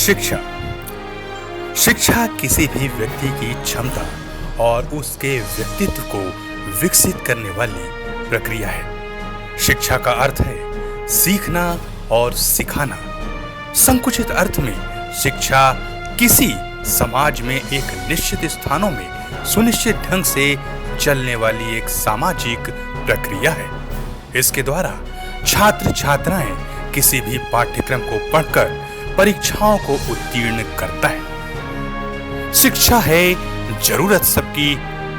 शिक्षा शिक्षा किसी भी व्यक्ति की क्षमता और उसके व्यक्तित्व को विकसित करने वाली प्रक्रिया है। शिक्षा का अर्थ है सीखना और सिखाना। संकुचित अर्थ में शिक्षा किसी समाज में एक निश्चित स्थानों में सुनिश्चित ढंग से चलने वाली एक सामाजिक प्रक्रिया है। इसके द्वारा छात्र छात्राएं किसी भी पाठ्यक्रम को पढ़कर परीक्षाओं को उत्तीर्ण करता है। शिक्षा है जरूरत सबकी,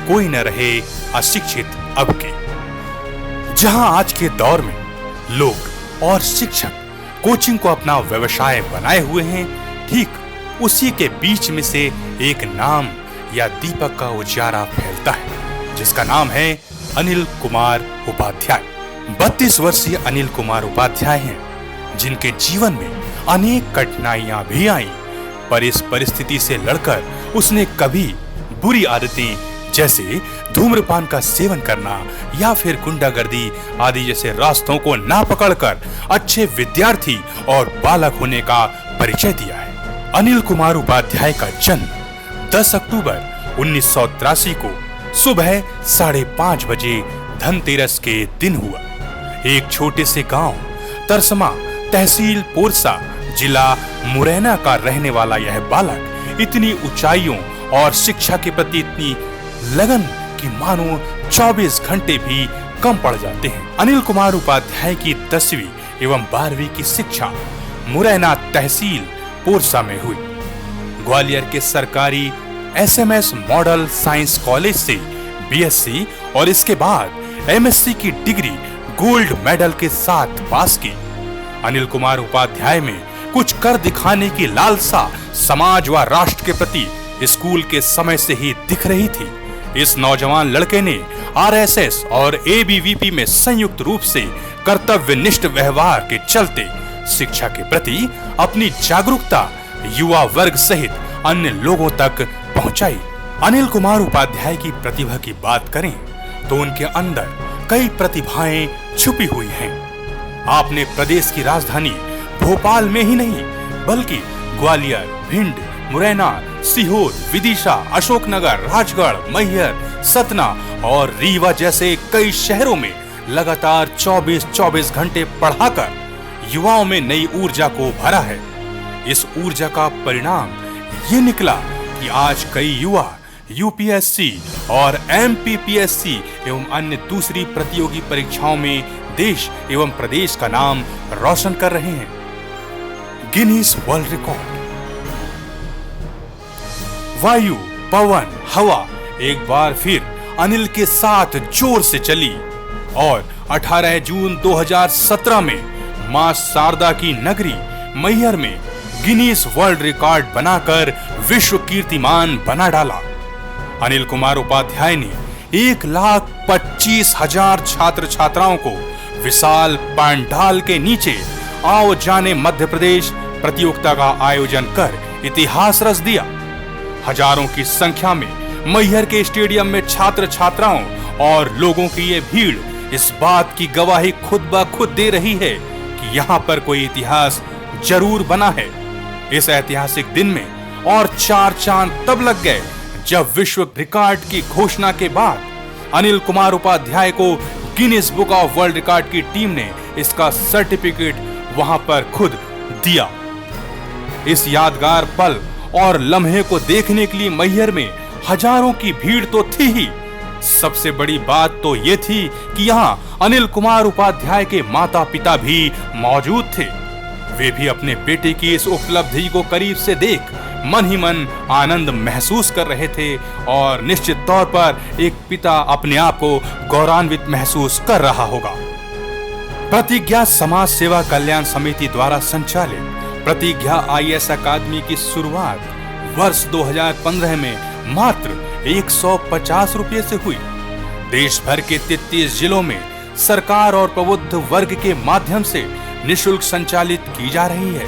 कोई न रहे अशिक्षित अब के। जहां आज के दौर में लोग और शिक्षक कोचिंग को अपना व्यवसाय बनाए हुए हैं, ठीक उसी के बीच में से एक नाम या दीपक का उजाला फैलता है, जिसका नाम है अनिल कुमार उपाध्याय। 32 वर्षीय अनिल कुमार उपाध्याय हैं, जिनके जीवन में अनेक कठिनाइयां भी आईं, पर इस परिस्थिति से लड़कर उसने कभी बुरी आदतें जैसे धूम्रपान का सेवन करना या फिर गुंडागर्दी आदि जैसे रास्तों को ना पकड़कर अच्छे विद्यार्थी और बालक होने का परिचय दिया है। अनिल कुमार उपाध्याय का जन्म 10 अक्टूबर 1983 को सुबह 5:30 बजे धनतेरस के दिन हुआ। एक छोटे से गांव तरसमा, तहसील पोरसा, जिला मुरैना का रहने वाला यह बालक इतनी ऊंचाइयों और शिक्षा के प्रति इतनी लगन कि मानो 24 घंटे भी कम पड़ जाते हैं। अनिल कुमार उपाध्याय की 10वीं एवं 12वीं की शिक्षा मुरैना तहसील पोरसा में हुई। ग्वालियर के सरकारी SMS मॉडल साइंस कॉलेज से BSc और इसके बाद MSc की डिग्री गोल्ड मेडल के साथ पास की। अनिल कुमार उपाध्याय में कुछ कर दिखाने की लालसा समाज व राष्ट्र के प्रति स्कूल के समय से ही दिख रही थी। इस नौजवान लड़के ने RSS और ABVP में संयुक्त रूप से कर्तव्यनिष्ठ व्यवहार के चलते शिक्षा के प्रति अपनी जागरूकता युवा वर्ग सहित अन्य लोगों तक पहुंचाई। अनिल कुमार उपाध्याय की प्रतिभा की बात करें तो उनके अंदर कई प्रतिभाएं छुपी हुई हैं। आपने प्रदेश की राजधानी भोपाल में ही नहीं बल्कि ग्वालियर, भिंड, मुरैना, सीहोर, विदिशा, अशोकनगर, राजगढ़, मैहर, सतना और रीवा जैसे कई शहरों में लगातार 24-24 घंटे पढ़ाकर युवाओं में नई ऊर्जा को भरा है। इस ऊर्जा का परिणाम ये निकला कि आज कई युवा UPSC और MPPSC एवं अन्य दूसरी प्रतियोगी परीक्षाओं में देश एवं प्रदेश का नाम रोशन कर रहे हैं। Guinness world record. वायु, पवन, हवा एक बार फिर अनिल के साथ जोर से चली और 18 जून 2017 में मां शारदा की नगरी मैहर में गिनीज वर्ल्ड रिकॉर्ड बनाकर विश्व कीर्तिमान बना डाला। अनिल कुमार उपाध्याय ने 1,25,000 छात्र छात्राओं को विशाल पंडाल के नीचे आओ जाने मध्य प्रदेश प्रतियोगिता का आयोजन कर इतिहास रच दिया। हजारों की संख्या में मैहर के स्टेडियम में छात्र छात्राओं और लोगों की ये भीड़ इस बात की गवाही खुद ब खुद दे रही है कि यहाँ पर कोई इतिहास जरूर बना है। इस ऐतिहासिक दिन में और 4 चांद तब लग गए जब विश्व रिकॉर्ड की घोषणा के बाद अनिल कुमार उपाध्याय को Guinness book of world record की टीम ने इसका सर्टिफिकेट वहां पर खुद दिया। इस यादगार पल और लम्हे को देखने के लिए मैहर में हजारों की भीड़ तो थी ही, सबसे बड़ी बात तो ये थी कि यहाँ अनिल कुमार उपाध्याय के माता पिता भी मौजूद थे। वे भी अपने बेटे की इस उपलब्धि को करीब से देख मन ही मन आनंद महसूस कर रहे थे और निश्चित तौर पर एक पिता अपने आप को गौरवान्वित महसूस कर रहा होगा। प्रतिज्ञा समाज सेवा कल्याण समिति द्वारा संचालित प्रतिज्ञा IAS अकादमी की शुरुआत वर्ष 2015 में मात्र 150 रुपये से हुई। देश भर के 33 जिलों में सरकार और प्रबुद्ध वर्ग के माध्यम से निःशुल्क संचालित की जा रही है।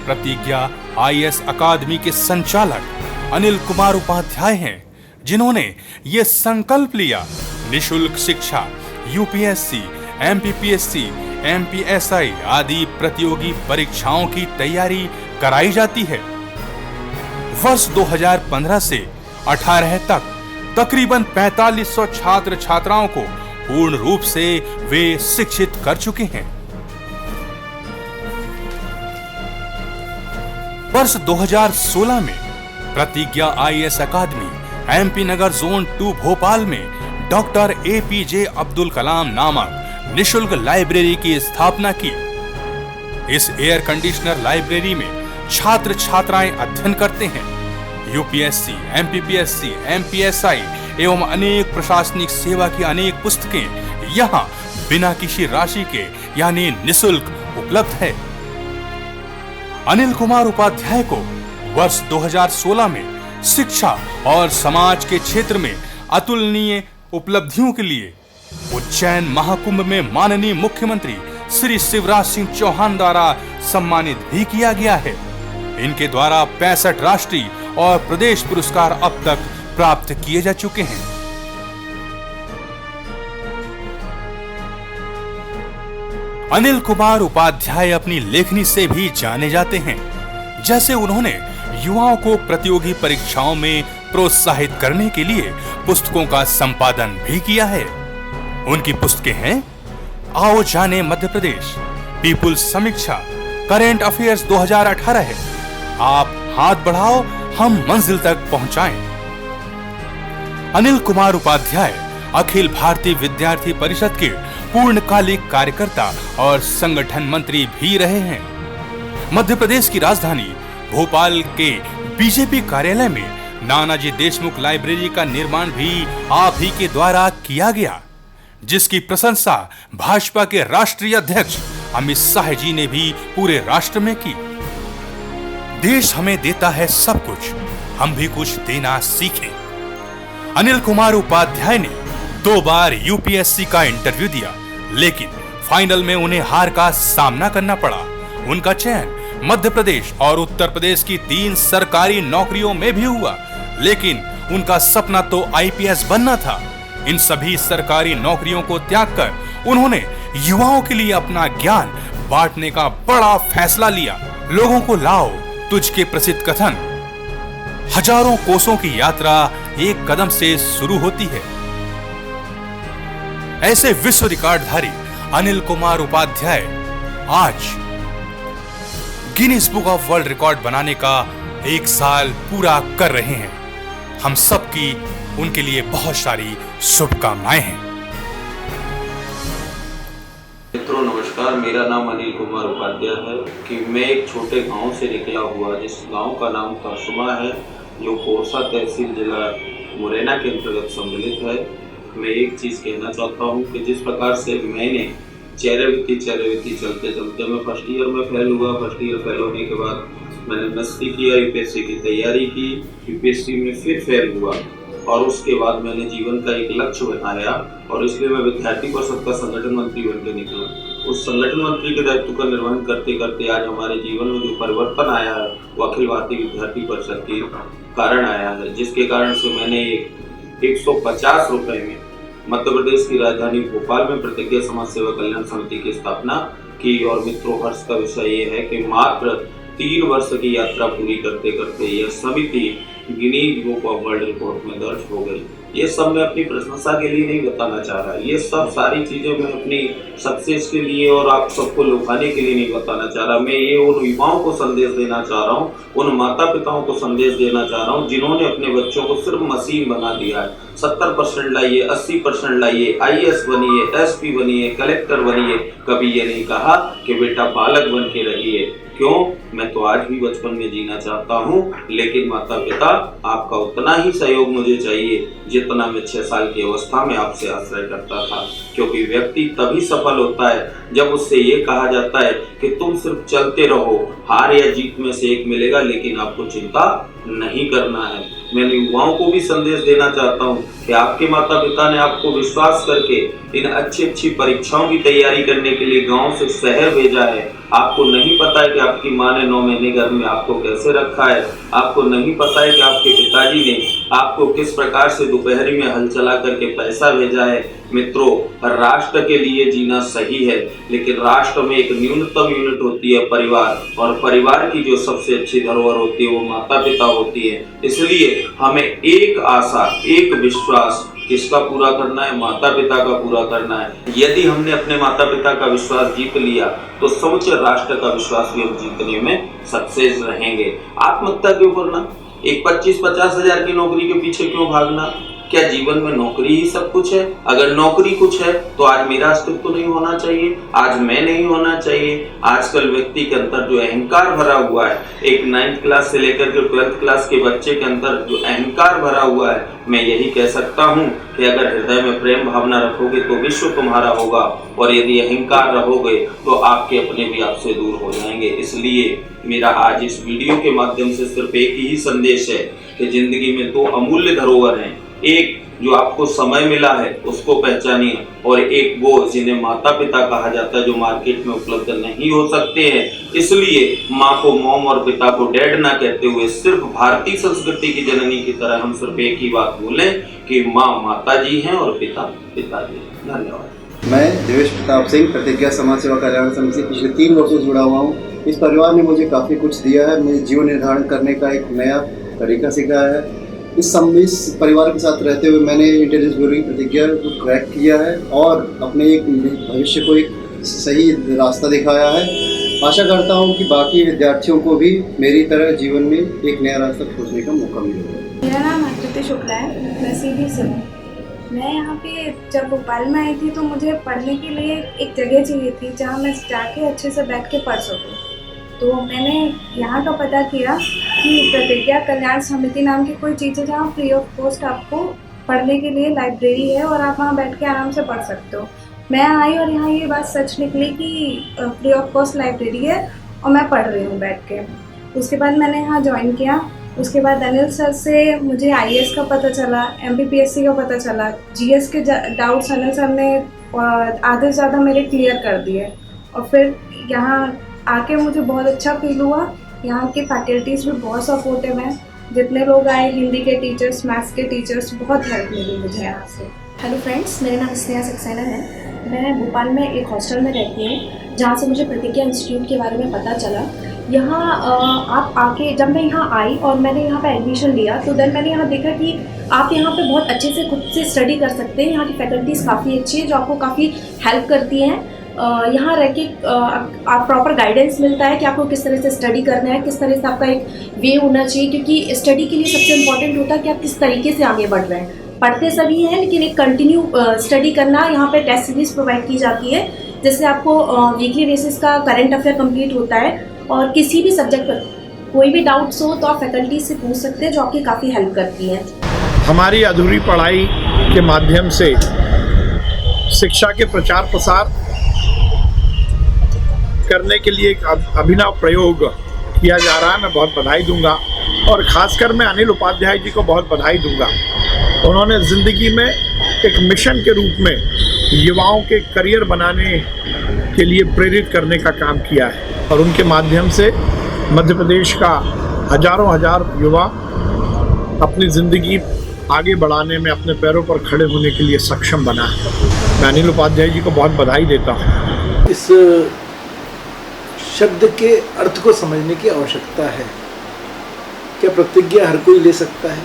प्रतिज्ञा IAS अकादमी के संचालक अनिल कुमार उपाध्याय हैं, जिन्होंने ये संकल्प लिया निःशुल्क शिक्षा UPSC, MPPSC, MPSI आदि प्रतियोगी परीक्षाओं की तैयारी कराई जाती है। वर्ष 2015 से 18 तक तकरीबन 4500 छात्र छात्राओं को पूर्ण रूप से वे शिक्षित कर चुके हैं। वर्ष 2016 में प्रतिज्ञा IAS अकादमी MP नगर जोन 2 भोपाल में डॉक्टर APJ अब्दुल कलाम नामक निशुल्क लाइब्रेरी की स्थापना की। इस एयर कंडीशनर लाइब्रेरी में छात्र छात्राएं अध्ययन करते हैं। UPSC, MPPSC, MPSI एवं अनेक प्रशासनिक सेवा की अनेक पुस्तकें यहाँ बिना किसी राशि के यानी निःशुल्क उपलब्ध है। अनिल कुमार उपाध्याय को वर्ष 2016 में शिक्षा और समाज के क्षेत्र में अतुलनीय उपलब्धियों के लिए उज्जैन महाकुंभ में माननीय मुख्यमंत्री श्री शिवराज सिंह चौहान द्वारा सम्मानित भी किया गया है। इनके द्वारा 65 राष्ट्रीय और प्रदेश पुरस्कार अब तक प्राप्त किए जा चुके हैं। अनिल कुमार उपाध्याय अपनी लेखनी से भी जाने जाते हैं। जैसे उन्होंने युवाओं को प्रतियोगी परीक्षाओं में प्रोत्साहित करने के लिए पुस्तकों का संपादन भी किया है। उनकी पुस्तकें हैं आओ जाने मध्य प्रदेश, पीपुल्स समीक्षा, करेंट अफेयर्स 2018 है, आप हाथ बढ़ाओ हम मंजिल तक पहुंचाएं। अनिल कुमार उपाध्याय अखिल भारतीय विद्यार्थी परिषद के पूर्णकालिक कार्यकर्ता और संगठन मंत्री भी रहे हैं। मध्य प्रदेश की राजधानी भोपाल के बीजेपी कार्यालय में नानाजी देशमुख लाइब्रेरी का निर्माण भी आप ही के द्वारा किया गया, जिसकी प्रशंसा भाजपा के राष्ट्रीय अध्यक्ष अमित शाह जी ने भी पूरे राष्ट्र में की। देश हमें देता है सब कुछ, हम भी कुछ देना सीखें। अनिल कुमार उपाध्याय ने 2 बार UPSC का इंटरव्यू दिया, लेकिन फाइनल में उन्हें हार का सामना करना पड़ा। उनका चयन मध्य प्रदेश और उत्तर प्रदेश की 3 सरकारी नौकरियों में भी हुआ, लेकिन उनका सपना तो IPS बनना था। इन सभी सरकारी नौकरियों को त्याग कर उन्होंने युवाओं के लिए अपना ज्ञान बांटने का बड़ा फैसला लिया। लोगों को लाओ तुझके प्रसिद्ध कथन, हजारों कोसों की यात्रा एक कदम से शुरू होती है। ऐसे विश्व रिकॉर्डधारी अनिल कुमार उपाध्याय आज Guinness book of world record बनाने का 1 साल पूरा कर रहे हैं। हम सबकी उनके लिए बहुत सारी शुभकामनाएं हैं। मित्रों नमस्कार, मेरा नाम अनिल कुमार उपाध्याय है कि मैं एक छोटे गांव से निकला हुआ, जिस गांव का नाम तरसुमा है, जो कोरसा तहसील जिला मुरैना के अंतर्गत सम्मिलित है। मैं एक चीज़ कहना चाहता हूं कि जिस प्रकार से मैंने चरैवेती चलते चलते मैं फर्स्ट ईयर में फेल हुआ। फर्स्ट ईयर फेल होने के बाद मैंने MSc किया, UPSC की तैयारी की, UPSC में फिर फेल हुआ और उसके बाद मैंने जीवन का एक लक्ष्य बनाया और इसलिए मैं विद्यार्थी परिषद का संगठन मंत्री बनकर निकला। उस संगठन मंत्री के दायित्व का निर्वहन करते करते आज हमारे जीवन में जो परिवर्तन आया है वो अखिल भारतीय विद्यार्थी परिषद के कारण आया है, जिसके कारण से मैंने 150 रुपए में मध्य प्रदेश की राजधानी भोपाल में प्रतिज्ञा समाज सेवा कल्याण समिति की स्थापना की। और मित्रों हर्ष का विषय ये है कि मात्र 3 वर्ष की यात्रा पूरी करते करते यह समिति Guinness book of world record में दर्ज हो गई। ये सब मैं अपनी प्रशंसा के लिए नहीं बताना चाह रहा, ये सब सारी चीजें मैं अपनी सक्सेस के लिए और आप सबको लुभाने के लिए नहीं बताना चाह रहा। मैं ये उन युवाओं को संदेश देना चाह रहा हूँ, उन माता पिताओं को संदेश देना चाह रहा हूँ जिन्होंने अपने बच्चों को सिर्फ मशीन बना दिया है। 70% लाइए, 80% लाइए, IAS बनिए, SP बनिए, कलेक्टर बनिए, कभी ये नहीं कहा कि बेटा बालक बन के रहिए। क्यों? मैं तो आज भी बचपन में जीना चाहता हूँ, लेकिन माता पिता आपका उतना ही सहयोग मुझे चाहिए जितना मैं 6 साल की अवस्था में आपसे आश्रय करता था। क्योंकि व्यक्ति तभी सफल होता है जब उससे ये कहा जाता है कि तुम सिर्फ चलते रहो, हार या जीत में से एक मिलेगा, लेकिन आपको चिंता नहीं करना है। मैं युवाओं को भी संदेश देना चाहता हूँ कि आपके माता पिता ने आपको विश्वास करके इन अच्छी परीक्षाओं की तैयारी करने के लिए गाँव से शहर भेजा है आपको नहीं पता है कि आपकी माँ ने 9 महीने गर्भ में आपको कैसे रखा है, आपको नहीं पता है कि आपके पिताजी ने आपको किस प्रकार से दोपहरी में हल चला करके पैसा भेजा है। मित्रों, राष्ट्र के लिए जीना सही है, लेकिन राष्ट्र में एक न्यूनतम यूनिट होती है परिवार, और परिवार की जो सबसे अच्छी धरोहर होती है वो माता पिता होती है। इसलिए हमें एक आशा, एक विश्वास किसका पूरा करना है? माता पिता का पूरा करना है। यदि हमने अपने माता पिता का विश्वास जीत लिया तो समूचे राष्ट्र का विश्वास भी हम जीतने में सक्सेस रहेंगे। आत्महत्या क्यों करना? एक 25-50 हजार की नौकरी के पीछे क्यों भागना? क्या जीवन में नौकरी ही सब कुछ है? अगर नौकरी कुछ है तो आज मेरा अस्तित्व तो नहीं होना चाहिए, आज मैं नहीं होना चाहिए। आजकल व्यक्ति के अंदर जो अहंकार भरा हुआ है, एक 9th क्लास से लेकर के 12th क्लास के बच्चे के अंदर जो अहंकार भरा हुआ है, मैं यही कह सकता हूँ कि अगर हृदय में प्रेम भावना रखोगे तो विश्व तुम्हारा होगा, और यदि अहंकार रहोगे तो आपके अपने भी आपसे दूर हो जाएंगे। इसलिए मेरा आज इस वीडियो के माध्यम से सिर्फ एक ही संदेश है कि जिंदगी में 2 अमूल्य धरोहर हैं। एक जो आपको समय मिला है उसको पहचानिए, और एक वो जिन्हें माता पिता कहा जाता है, जो मार्केट में उपलब्ध नहीं हो सकते हैं। इसलिए माँ को मॉम और पिता को डैड ना कहते हुए सिर्फ भारतीय संस्कृति की जननी की तरह हम सिर्फ एक ही बात बोलें कि माँ माता जी हैं और पिता पिताजी हैं। धन्यवाद। मैं देवेश प्रताप सिंह प्रतिज्ञा समाज सेवा कल्याण समिति से पिछले 3 वर्षों से जुड़ा हुआ हूँ। इस परिवार ने मुझे काफ़ी कुछ दिया है। मुझे जीवन निर्धारण करने का एक नया तरीका सिखाया है। इस परिवार के साथ रहते हुए मैंने इंटेलिजेंस ब्यूरो की प्रतिज्ञा को क्रैक किया है और अपने एक भविष्य को एक सही रास्ता दिखाया है। आशा करता हूँ कि बाकी विद्यार्थियों को भी मेरी तरह जीवन में एक नया रास्ता खोजने का मौका मिलेगा। मेरा नाम आकृति शुक्ला है, मैं सीधी से हूँ। मैं यहाँ पे जब भोपाल में आई थी तो मुझे पढ़ने के लिए एक जगह चाहिए थी जहाँ मैं जाके अच्छे से बैठ के पढ़ सकूँ। तो मैंने यहाँ का पता किया कि प्रतिज्ञा कल्याण समिति नाम की कोई चीज़ है जहाँ फ्री ऑफ कॉस्ट आपको पढ़ने के लिए लाइब्रेरी है और आप वहाँ बैठ के आराम से पढ़ सकते हो। मैं आई और यहाँ ये बात सच निकली कि फ्री ऑफ कॉस्ट लाइब्रेरी है और मैं पढ़ रही हूँ बैठ के। उसके बाद मैंने यहाँ ज्वाइन किया। उसके बाद अनिल सर से मुझे IAS का पता चला, MPPSC का पता चला, GS के डाउट्स अनिल सर ने आधे से ज़्यादा मेरे क्लियर कर दिए। और फिर यहाँ आके मुझे बहुत अच्छा फील हुआ। यहाँ के फैकल्टीज़ भी बहुत सपोर्टिव हैं। जितने लोग आए, हिंदी के टीचर्स, मैथ्स के टीचर्स, बहुत हेल्प मिली मुझे यहाँ से। हेलो फ्रेंड्स, मेरा नाम स्नेहा सक्सेना है। मैं भोपाल में एक हॉस्टल में रहती हूँ जहाँ से मुझे प्रतिज्ञा इंस्टीट्यूट के बारे में पता चला। यहाँ आप आके, जब मैं यहाँ आई और मैंने यहाँ पे एडमिशन लिया तो देन मैंने यहाँ देखा कि आप यहाँ पे बहुत अच्छे से खुद से स्टडी कर सकते हैं। यहाँ की फैकल्टीज़ काफ़ी अच्छी है जो आपको काफ़ी हेल्प करती हैं। यहाँ रह के आप प्रॉपर गाइडेंस मिलता है कि आपको किस तरह से स्टडी करना है, किस तरह से आपका एक वे होना चाहिए, क्योंकि स्टडी के लिए सबसे इम्पॉर्टेंट होता है कि आप किस तरीके से आगे बढ़ रहे हैं। पढ़ते सभी हैं लेकिन एक कंटिन्यू स्टडी करना। यहाँ पे टेस्ट सीरीज प्रोवाइड की जाती है जिससे आपको वीकली बेसिस का करंट अफेयर कंप्लीट होता है, और किसी भी सब्जेक्ट पर कोई भी डाउट्स हो तो आप फैकल्टी से पूछ सकते हैं जो आपकी काफ़ी हेल्प करती हैं। हमारी अधूरी पढ़ाई के माध्यम से शिक्षा के प्रचार प्रसार करने के लिए एक अभिनव प्रयोग किया जा रहा है। मैं बहुत बधाई दूंगा, और ख़ासकर मैं अनिल उपाध्याय जी को बहुत बधाई दूंगा। उन्होंने ज़िंदगी में एक मिशन के रूप में युवाओं के करियर बनाने के लिए प्रेरित करने का काम किया है, और उनके माध्यम से मध्य प्रदेश का हजारों हजार युवा अपनी ज़िंदगी आगे बढ़ाने में अपने पैरों पर खड़े होने के लिए सक्षम बना है। मैं अनिल उपाध्याय जी को बहुत बधाई देता हूँ। इस शब्द के अर्थ को समझने की आवश्यकता है। क्या प्रतिज्ञा हर कोई ले सकता है?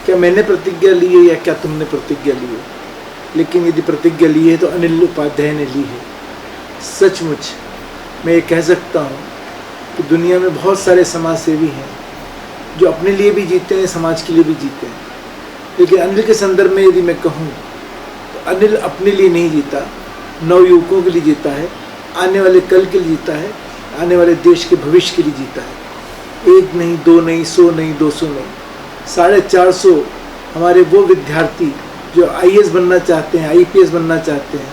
क्या मैंने प्रतिज्ञा ली है या क्या तुमने प्रतिज्ञा ली है? लेकिन यदि प्रतिज्ञा ली है तो अनिल उपाध्याय ने ली है। सचमुच मैं ये कह सकता हूँ कि दुनिया में बहुत सारे समाज सेवी हैं जो अपने लिए भी जीते हैं, समाज के लिए भी जीते हैं, लेकिन अनिल के संदर्भ में यदि मैं कहूँ तो अनिल अपने लिए नहीं जीता, नवयुवकों के लिए जीता है, आने वाले कल के लिए जीता है, आने वाले देश के भविष्य के लिए जीता है। 1 नहीं, 2 नहीं, 100 नहीं, 200 नहीं, 450 हमारे वो विद्यार्थी जो IAS बनना चाहते हैं, IPS बनना चाहते हैं,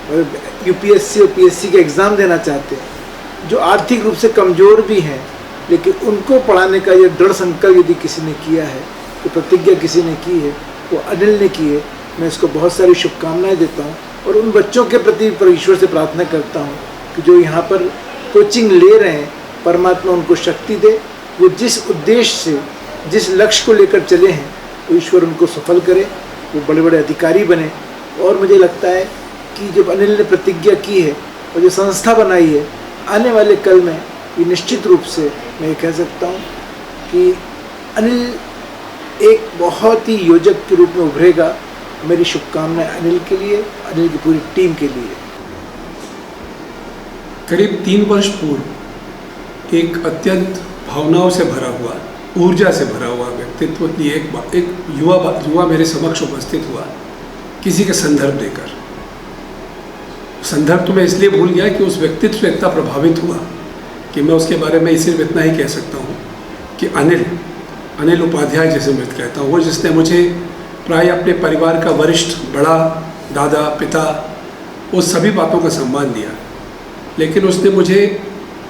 और UPSC और PSC के एग्ज़ाम देना चाहते हैं, जो आर्थिक रूप से कमज़ोर भी हैं, लेकिन उनको पढ़ाने का ये दृढ़ संकल्प यदि किसी ने किया है, तो प्रतिज्ञा किसी ने की है, वो अनिल ने की है। मैं इसको बहुत सारी शुभकामनाएं देता हूँ और उन बच्चों के प्रति ईश्वर से प्रार्थना करता हूँ कि जो यहाँ पर कोचिंग ले रहे हैं, परमात्मा उनको शक्ति दे, वो जिस उद्देश्य से, जिस लक्ष्य को लेकर चले हैं, वो ईश्वर उनको सफल करे, वो बड़े बड़े अधिकारी बने। और मुझे लगता है कि जब अनिल ने प्रतिज्ञा की है और जो संस्था बनाई है, आने वाले कल में ये निश्चित रूप से मैं ये कह सकता हूँ कि अनिल एक बहुत ही योजक के रूप में उभरेगा। मेरी शुभकामनाएं अनिल के लिए, अनिल की पूरी टीम के लिए। करीब 3 वर्ष पूर्व एक अत्यंत भावनाओं से भरा हुआ, ऊर्जा से भरा हुआ व्यक्तित्व लिए एक युवा मेरे समक्ष उपस्थित हुआ, किसी के संदर्भ देकर। संदर्भ तो मैं इसलिए भूल गया कि उस व्यक्तित्व से इतना प्रभावित हुआ कि मैं उसके बारे में सिर्फ इतना ही कह सकता हूँ कि अनिल उपाध्याय जैसे मैं कहता हूँ, वो जिसने मुझे प्राय अपने परिवार का वरिष्ठ, बड़ा, दादा, पिता, उस सभी बातों का सम्मान दिया, लेकिन उसने मुझे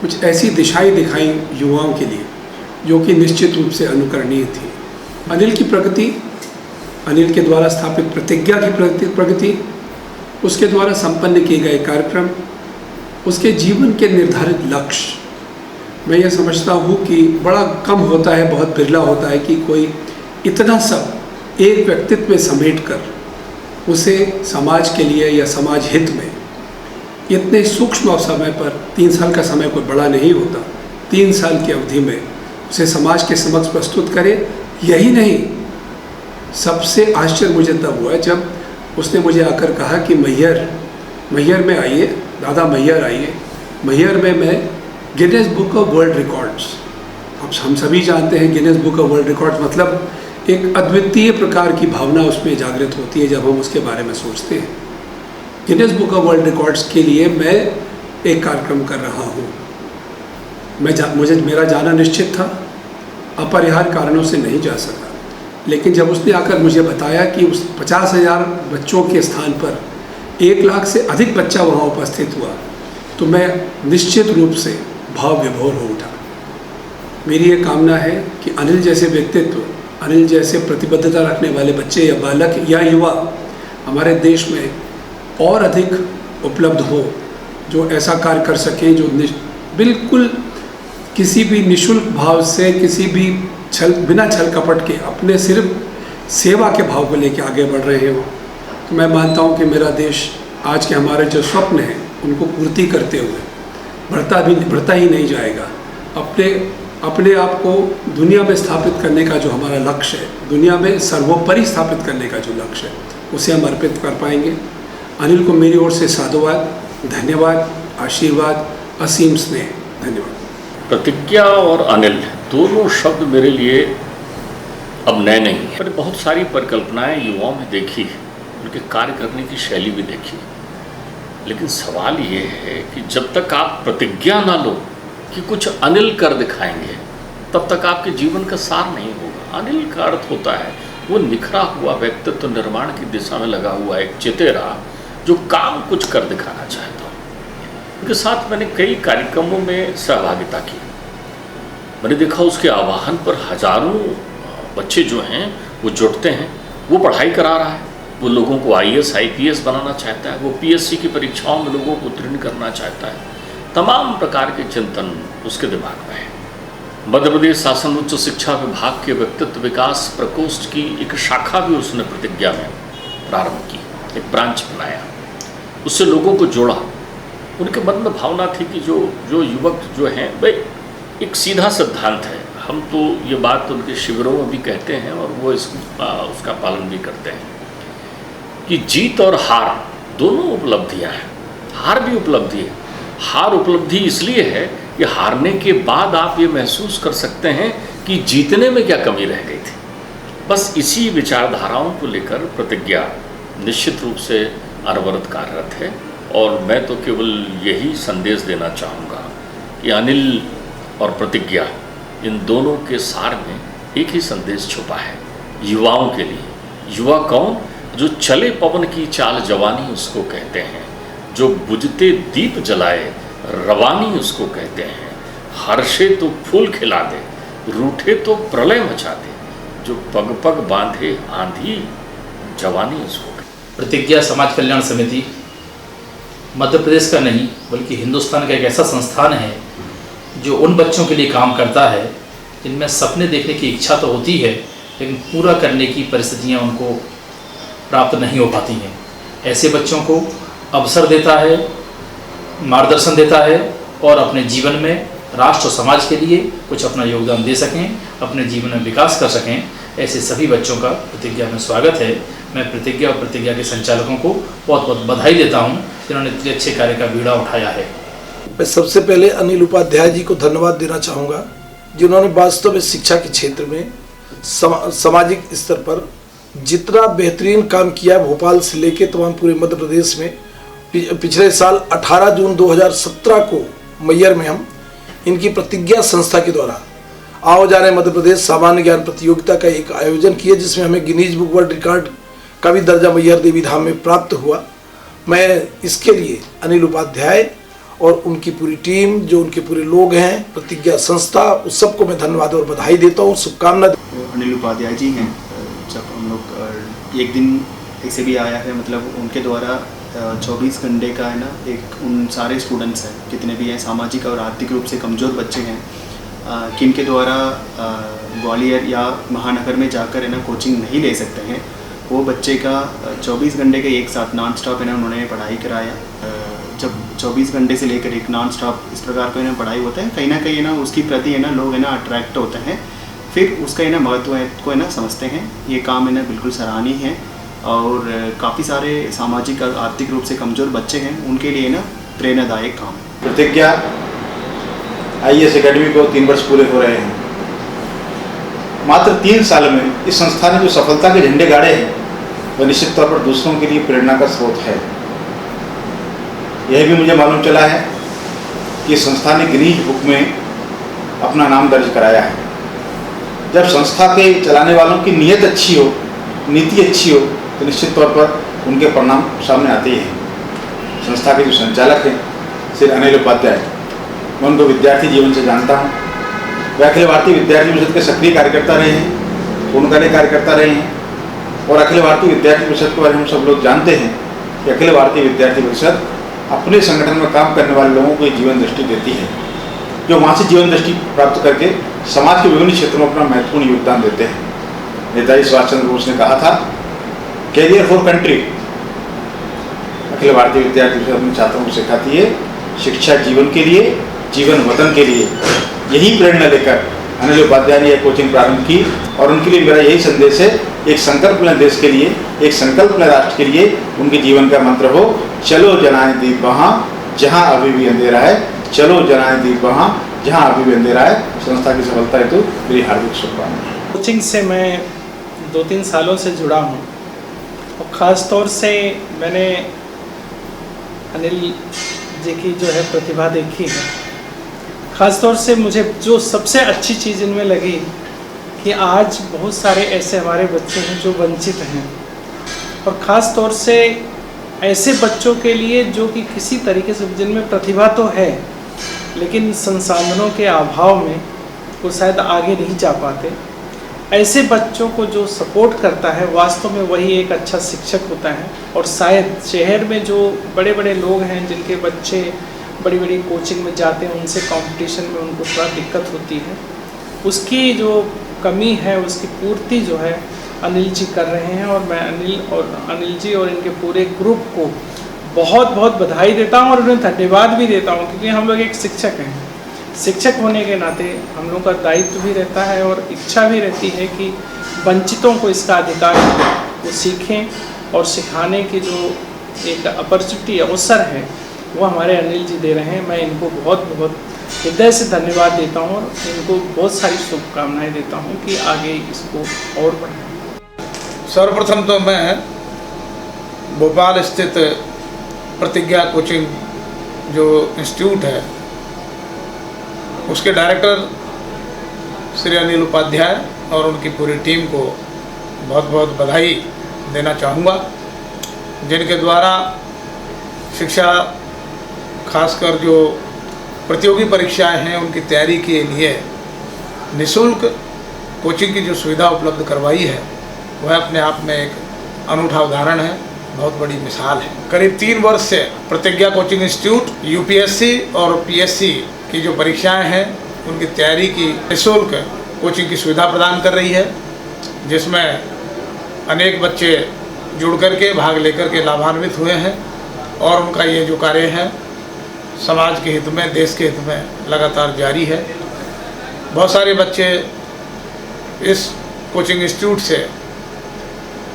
कुछ ऐसी दिशाएं दिखाई युवाओं के लिए जो कि निश्चित रूप से अनुकरणीय थी। अनिल की प्रगति, अनिल के द्वारा स्थापित प्रतिज्ञा की प्रगति, उसके द्वारा संपन्न किए गए कार्यक्रम, उसके जीवन के निर्धारित लक्ष्य, मैं ये समझता हूँ कि बड़ा कम होता है, बहुत बिरला होता है कि कोई इतना सब एक व्यक्तित्व में समेट कर उसे समाज के लिए या समाज हित में इतने सूक्ष्म समय पर, 3 साल का समय कोई बड़ा नहीं होता, 3 साल की अवधि में उसे समाज के समक्ष प्रस्तुत करे। यही नहीं, सबसे आश्चर्य मुझे तब हुआ जब उसने मुझे आकर कहा कि मैहर में आइए, दादा मैहर आइए, मैहर में मैं Guinness book of world records, अब हम सभी जानते हैं Guinness book of world records मतलब एक अद्वितीय प्रकार की भावना उसमें जागृत होती है जब हम उसके बारे में सोचते हैं। Guinness book of world records के लिए मैं एक कार्यक्रम कर रहा हूँ। मेरा जाना निश्चित था, अपरिहार्य कारणों से नहीं जा सका, लेकिन जब उसने आकर मुझे बताया कि उस 50,000 बच्चों के स्थान पर 1 लाख से अधिक बच्चा वहाँ उपस्थित हुआ, तो मैं निश्चित रूप से भाव विभोर हो उठा। मेरी ये कामना है कि अनिल जैसे व्यक्तित्व, अनिल जैसे प्रतिबद्धता रखने वाले बच्चे या बालक या युवा हमारे देश में और अधिक उपलब्ध हो, जो ऐसा कार्य कर सकें, जो बिल्कुल किसी भी निःशुल्क भाव से, किसी भी बिना छल कपट के अपने सिर्फ सेवा के भाव को लेकर आगे बढ़ रहे हो। तो मैं मानता हूँ कि मेरा देश आज के हमारे जो स्वप्न हैं उनको पूर्ति करते हुए बढ़ता ही नहीं जाएगा। अपने आप को दुनिया में स्थापित करने का जो हमारा लक्ष्य है, दुनिया में सर्वोपरि स्थापित करने का जो लक्ष्य है, उसे हम अर्पित कर पाएंगे। अनिल को मेरी ओर से साधुवाद, धन्यवाद, आशीर्वाद, असीम स्नेह, धन्यवाद। प्रतिज्ञा और अनिल दोनों शब्द मेरे लिए अब नए नहीं है। मैंने बहुत सारी परिकल्पनाएं युवाओं में देखी, उनके कार्य करने की शैली भी देखी, लेकिन सवाल ये है कि जब तक आप प्रतिज्ञा ना लो कि कुछ अनिल कर दिखाएंगे, तब तक आपके जीवन का सार नहीं होगा। अनिल का अर्थ होता है वो निखरा हुआ व्यक्तित्व निर्माण की दिशा में लगा हुआ एक चेतेरा जो काम कुछ कर दिखाना चाहता हूँ। उनके साथ मैंने कई कार्यक्रमों में सहभागिता की। मैंने देखा उसके आह्वान पर हजारों बच्चे जो हैं वो जुटते हैं, वो पढ़ाई करा रहा है, वो लोगों को IAS IPS बनाना चाहता है, वो PSC की परीक्षाओं में लोगों को उत्तीर्ण करना चाहता है। तमाम प्रकार के चिंतन उसके दिमाग में है। मध्य प्रदेश शासन उच्च शिक्षा विभाग के व्यक्तित्व विकास प्रकोष्ठ की एक शाखा भी उसने प्रतिज्ञा में प्रारंभ की, एक ब्रांच बनाया, उससे लोगों को जोड़ा। उनके मन में भावना थी कि जो युवक जो हैं भाई, एक सीधा सिद्धांत है, हम तो ये बात उनके शिविरों में भी कहते हैं और वो उसका पालन भी करते हैं कि जीत और हार दोनों उपलब्धियां हैं। हार भी उपलब्धि है। हार उपलब्धि इसलिए है कि हारने के बाद आप ये महसूस कर सकते हैं कि जीतने में क्या कमी रह गई थी। बस इसी विचारधाराओं को लेकर प्रतिज्ञा निश्चित रूप से अनवरत कार्यरत है और मैं तो केवल यही संदेश देना चाहूँगा कि अनिल और प्रतिज्ञा, इन दोनों के सार में एक ही संदेश छुपा है युवाओं के लिए। युवा कौन? जो चले पवन की चाल जवानी उसको कहते हैं, जो बुझते दीप जलाए रवानी उसको कहते हैं, हर्षे तो फूल खिला दे, रूठे तो प्रलय मचा दे, जो पग पग बांधे आंधी जवानी उसको कहते हैं। प्रतिज्ञा समाज कल्याण समिति मध्य प्रदेश का नहीं बल्कि हिंदुस्तान का एक ऐसा संस्थान है जो उन बच्चों के लिए काम करता है जिनमें सपने देखने की इच्छा तो होती है लेकिन पूरा करने की परिस्थितियाँ उनको प्राप्त नहीं हो पाती हैं। ऐसे बच्चों को अवसर देता है, मार्गदर्शन देता है और अपने जीवन में राष्ट्र और समाज के लिए कुछ अपना योगदान दे सकें, अपने जीवन में विकास कर सकें। ऐसे सभी बच्चों का प्रतिज्ञा में स्वागत है। मैं प्रतिज्ञा और प्रतिज्ञा के संचालकों को बहुत बहुत बधाई देता हूं जिन्होंने इतने अच्छे कार्य का बीड़ा उठाया है। मैं सबसे पहले अनिल उपाध्याय जी को धन्यवाद देना चाहूँगा जिन्होंने वास्तव में शिक्षा के क्षेत्र में सामाजिक स्तर पर जितना बेहतरीन काम किया भोपाल से लेकर तमाम पूरे मध्य प्रदेश में। पिछले साल 18 जून 2017 को मैहर में हम इनकी प्रतिज्ञा संस्था के द्वारा आओ जाने मध्य प्रदेश सामान्य ज्ञान प्रतियोगिता का एक आयोजन किया जिसमें हमें गिनीज बुक वर्ल्ड रिकॉर्ड का भी दर्जा मैहर देवी धाम में प्राप्त हुआ। मैं इसके लिए अनिल उपाध्याय और उनकी पूरी टीम जो उनके पूरे लोग हैं प्रतिज्ञा संस्था उस सबको मैं धन्यवाद और बधाई देता हूँ, शुभकामना। अनिल उपाध्याय जी हैं, जब हम लोग एक दिन ऐसे भी आया है मतलब उनके द्वारा 24 घंटे का है ना एक उन सारे स्टूडेंट्स हैं कितने भी हैं सामाजिक और आर्थिक रूप से कमज़ोर बच्चे हैं किनके द्वारा ग्वालियर या महानगर में जाकर है ना कोचिंग नहीं ले सकते हैं, वो बच्चे का 24 घंटे के एक साथ नॉन स्टॉप है ना उन्होंने पढ़ाई कराया। जब 24 घंटे से लेकर एक नॉन स्टॉप इस प्रकार का है ना पढ़ाई होता है कहीं ना कहीं है ना उसकी प्रति है ना लोग है ना अट्रैक्ट होते हैं, फिर उसका है ना महत्व को है ना समझते हैं। ये काम है ना बिल्कुल सराहनीय है और काफ़ी सारे सामाजिक और आर्थिक रूप से कमज़ोर बच्चे हैं उनके लिए ना प्रेरणादायक काम। प्रतिज्ञा IAS एकेडमी को 3 वर्ष पूरे हो रहे हैं। मात्र 3 साल में इस संस्था ने जो सफलता के झंडे गाड़े हैं वह निश्चित तौर पर दूसरों के लिए प्रेरणा का स्रोत है। यह भी मुझे मालूम चला है कि संस्था ने गिनीज बुक में अपना नाम दर्ज कराया है। जब संस्था के चलाने वालों की नीयत अच्छी हो, नीति अच्छी हो तो निश्चित तौर पर उनके परिणाम सामने आते ही हैं। संस्था के जो संचालक हैं श्री अनिल उपाध्याय, मैं उनको विद्यार्थी जीवन से जानता हूँ। वे अखिल भारतीय विद्यार्थी परिषद के सक्रिय कार्यकर्ता रहे हैं, पूर्णकालिक कार्यकर्ता रहे हैं और अखिल भारतीय विद्यार्थी परिषद के बारे में हम सब लोग जानते हैं कि अखिल भारतीय विद्यार्थी परिषद अपने संगठन में काम करने वाले लोगों को एक जीवन दृष्टि देती है, जो वहाँ से जीवन दृष्टि प्राप्त करके समाज के विभिन्न क्षेत्रों में अपना महत्वपूर्ण योगदान देते हैं। नेताजी सुभाष चंद्र बोस ने कहा था career for country. Akhil Bharatiya विद्यार्थी परिषद अपने छात्रों को सिखाती है शिक्षा जीवन के लिए, जीवन वतन के लिए। यही प्रेरणा लेकर अनिल उपाध्याय ने यह कोचिंग प्रारंभ की और उनके लिए मेरा यही संदेश है, एक संकल्प लें देश के लिए, एक संकल्प लें राष्ट्र के लिए। उनके जीवन का मंत्र हो चलो जलाएं दीप वहाँ जहाँ अभी भी अंधेरा है, चलो जलाएं दीप वहाँ जहाँ अभी भी अंधेरा है। संस्था की सफलता हेतु मेरी हार्दिक शुभकामनाएं। कोचिंग से मैं 2-3 सालों से जुड़ा हूँ और ख़ास तौर से मैंने अनिल जी की जो है प्रतिभा देखी है। ख़ास तौर से मुझे जो सबसे अच्छी चीज़ इनमें लगी कि आज बहुत सारे ऐसे हमारे बच्चे हैं जो वंचित हैं और ख़ास तौर से ऐसे बच्चों के लिए जो कि किसी तरीके से जिनमें प्रतिभा तो है लेकिन संसाधनों के अभाव में वो शायद आगे नहीं जा पाते। ऐसे बच्चों को जो सपोर्ट करता है वास्तव में वही एक अच्छा शिक्षक होता है। और शायद शहर में जो बड़े बड़े लोग हैं जिनके बच्चे बड़ी बड़ी कोचिंग में जाते हैं उनसे कंपटीशन में उनको थोड़ा दिक्कत होती है, उसकी जो कमी है उसकी पूर्ति जो है अनिल जी कर रहे हैं। और मैं अनिल जी और इनके पूरे ग्रुप को बहुत बहुत बधाई देता हूं और उन्हें धन्यवाद भी देता हूं क्योंकि हम लोग एक शिक्षक हैं। शिक्षक होने के नाते हम लोग का दायित्व भी रहता है और इच्छा भी रहती है कि वंचितों को इसका अधिकार वो सीखें और सिखाने की जो एक अपॉर्चुनिटी अवसर है वो हमारे अनिल जी दे रहे हैं। मैं इनको बहुत बहुत हृदय से धन्यवाद देता हूँ और इनको बहुत सारी शुभकामनाएं देता हूँ कि आगे इसको और बढ़ाएं। सर्वप्रथम तो मैं भोपाल स्थित प्रतिज्ञा कोचिंग जो इंस्टीट्यूट है उसके डायरेक्टर श्री अनिल उपाध्याय और उनकी पूरी टीम को बहुत बहुत बधाई देना चाहूँगा, जिनके द्वारा शिक्षा खासकर जो प्रतियोगी परीक्षाएं हैं उनकी तैयारी के लिए निःशुल्क कोचिंग की जो सुविधा उपलब्ध करवाई है वह अपने आप में एक अनूठा उदाहरण है। बहुत बड़ी मिसाल है। करीब 3 वर्ष से प्रतिज्ञा कोचिंग इंस्टीट्यूट यूपीएससी और पीएससी की जो परीक्षाएं हैं उनकी तैयारी की निःशुल्क कोचिंग की सुविधा प्रदान कर रही है, जिसमें अनेक बच्चे जुड़ करके भाग लेकर के लाभान्वित हुए हैं और उनका ये जो कार्य है समाज के हित में, देश के हित में लगातार जारी है। बहुत सारे बच्चे इस कोचिंग इंस्टीट्यूट से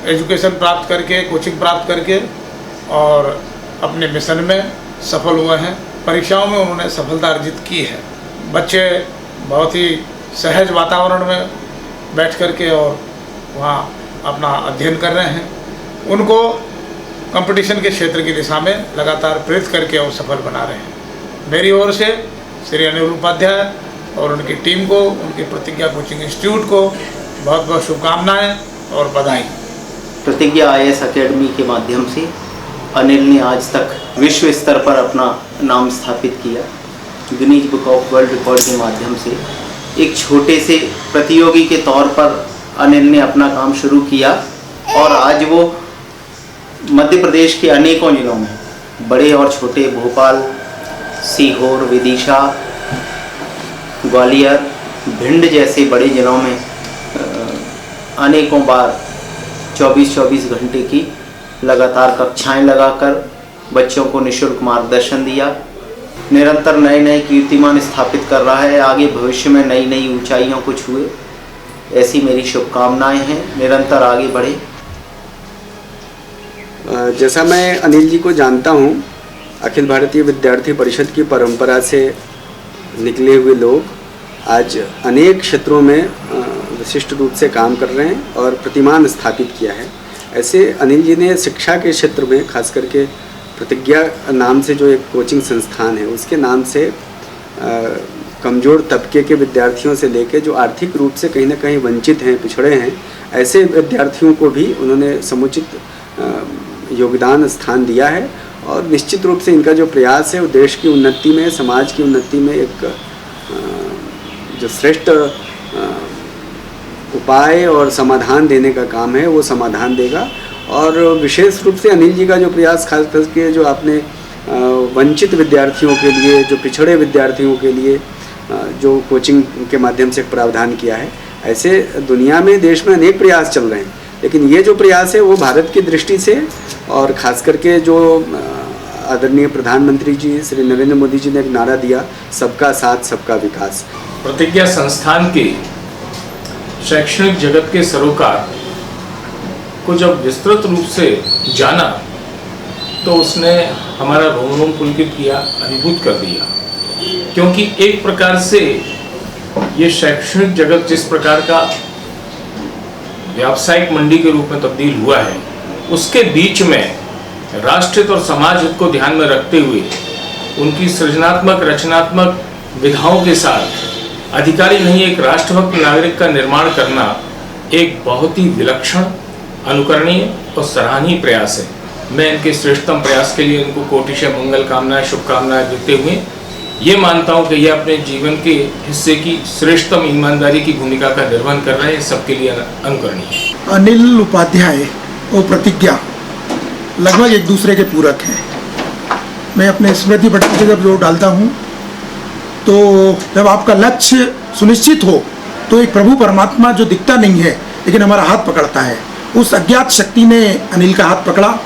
एजुकेशन प्राप्त करके, कोचिंग प्राप्त करके और अपने मिशन में सफल हुए हैं। परीक्षाओं में उन्होंने सफलता अर्जित की है। बच्चे बहुत ही सहज वातावरण में बैठ करके और वहाँ अपना अध्ययन कर रहे हैं। उनको कंपटीशन के क्षेत्र की दिशा में लगातार प्रेरित करके और सफल बना रहे हैं। मेरी ओर से श्री अनिल उपाध्याय और उनकी टीम को, उनकी प्रतिज्ञा कोचिंग इंस्टीट्यूट को बहुत बहुत शुभकामनाएं और बधाई। प्रतिज्ञा IAS अकेडमी के माध्यम से अनिल ने आज तक विश्व स्तर पर अपना नाम स्थापित किया। Guinness book of world record के माध्यम से एक छोटे से प्रतियोगी के तौर पर अनिल ने अपना काम शुरू किया और आज वो मध्य प्रदेश के अनेकों जिलों में, बड़े और छोटे, भोपाल, सीहोर, विदिशा, ग्वालियर, भिंड जैसे बड़े जिलों में अनेकों बार 24-24 घंटे की लगातार कक्षाएं लगाकर बच्चों को निःशुल्क मार्गदर्शन दिया। निरंतर नए नए कीर्तिमान स्थापित कर रहा है। आगे भविष्य में नई नई ऊंचाइयों को छुए, ऐसी मेरी शुभकामनाएं हैं। निरंतर आगे बढ़े। जैसा मैं अनिल जी को जानता हूँ, अखिल भारतीय विद्यार्थी परिषद की परंपरा से निकले हुए लोग आज अनेक क्षेत्रों में विशिष्ट रूप से काम कर रहे हैं और प्रतिमान स्थापित किया है। ऐसे अनिल जी ने शिक्षा के क्षेत्र में, खास करके प्रतिज्ञा नाम से जो एक कोचिंग संस्थान है, उसके नाम से कमज़ोर तबके के विद्यार्थियों से लेकर जो आर्थिक रूप से कहीं ना कहीं वंचित हैं, पिछड़े हैं, ऐसे विद्यार्थियों को भी उन्होंने समुचित योगदान स्थान दिया है। और निश्चित रूप से इनका जो प्रयास है वो देश की उन्नति में, समाज की उन्नति में एक जो श्रेष्ठ उपाय और समाधान देने का काम है वो समाधान देगा। और विशेष रूप से अनिल जी का जो प्रयास, खास करके जो आपने वंचित विद्यार्थियों के लिए, जो पिछड़े विद्यार्थियों के लिए जो कोचिंग के माध्यम से प्रावधान किया है, ऐसे दुनिया में, देश में अनेक प्रयास चल रहे हैं, लेकिन ये जो प्रयास है वो भारत की दृष्टि से और ख़ास करके जो आदरणीय प्रधानमंत्री जी श्री नरेंद्र मोदी जी ने एक नारा दिया, सबका साथ सबका विकास। प्रतिज्ञा संस्थान के शैक्षणिक जगत के सरोकार को जब विस्तृत रूप से जाना तो उसने हमारा रोम रोम पुलकित किया, अभिभूत कर दिया। क्योंकि एक प्रकार से ये शैक्षणिक जगत जिस प्रकार का व्यावसायिक मंडी के रूप में तब्दील हुआ है, उसके बीच में राष्ट्रहित और समाज हित को ध्यान में रखते हुए उनकी सृजनात्मक, रचनात्मक विधाओं के साथ अधिकारी नहीं, एक राष्ट्रभक्त नागरिक का निर्माण करना एक बहुत ही विलक्षण, अनुकरणीय और सराहनीय प्रयास है। मैं इनके श्रेष्ठतम प्रयास के लिए इनको कोटिशः मंगल कामनाएं, शुभकामनाएं देते हुए ये मानता हूँ कि ये अपने जीवन के हिस्से की श्रेष्ठतम ईमानदारी की भूमिका का निर्वहन कर रहे हैं, सबके लिए अनुकरणीय। अनिल उपाध्याय और प्रतिज्ञा लगभग एक दूसरे के पूरक हैं। मैं अपने स्मृति पटल पे जब जोर डालता हूँ तो जब आपका लक्ष्य सुनिश्चित हो तो एक प्रभु परमात्मा जो दिखता नहीं है लेकिन हमारा हाथ पकड़ता है, उस अज्ञात शक्ति ने अनिल का हाथ पकड़ा।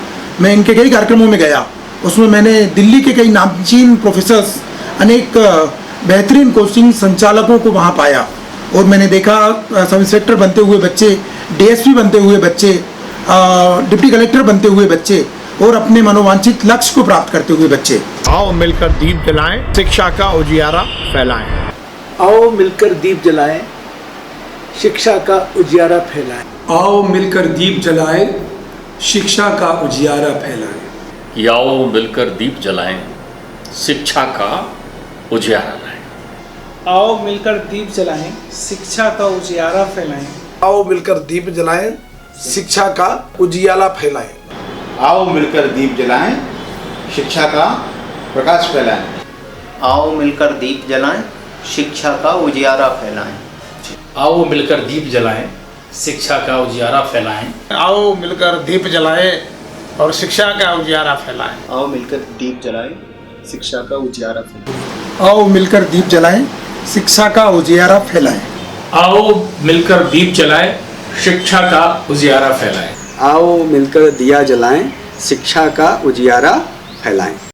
मैं इनके कई कार्यक्रमों में गया, उसमें मैंने दिल्ली के कई नामचीन प्रोफेसर्स, अनेक बेहतरीन कोचिंग संचालकों को वहाँ पाया और मैंने देखा सब इंस्पेक्टर बनते हुए बच्चे, DSP बनते हुए बच्चे, डिप्टी कलेक्टर बनते हुए बच्चे और अपने मनोवांछित लक्ष्य को प्राप्त करते हुए बच्चे। आओ मिलकर दीप जलाएं, शिक्षा का उजियारा फैलाएं। आओ मिलकर दीप जलाएं, शिक्षा का उजियारा फैलाएं। आओ मिलकर दीप जलाएं, शिक्षा का उजियारा फैलाएं। आओ मिलकर दीप जलाएं, शिक्षा का उजियारा लाएं। आओ मिलकर दीप जलाएं, शिक्षा का उजियारा फैलाएं। आओ मिलकर दीप जलाएं, शिक्षा का उजियाला फैलाएं। आओ मिलकर दीप जलाएं, शिक्षा का प्रकाश फैलाएं। आओ मिलकर दीप जलाएं, शिक्षा का उजियारा फैलाएं। आओ मिलकर दीप जलाएं, शिक्षा का उजियारा फैलाएं। आओ मिलकर दीप जलाएं, और शिक्षा का उजियारा फैलाएं। आओ मिलकर दीप जलाएं, शिक्षा का उजियारा फैलाएं। आओ मिलकर दीप जलाएं, शिक्षा का उजियारा फैलाएं। आओ मिलकर दीप जलाएं, शिक्षा का उजियारा फैलाएं। आओ मिलकर दिया जलाएं, शिक्षा का उजियारा फैलाएं।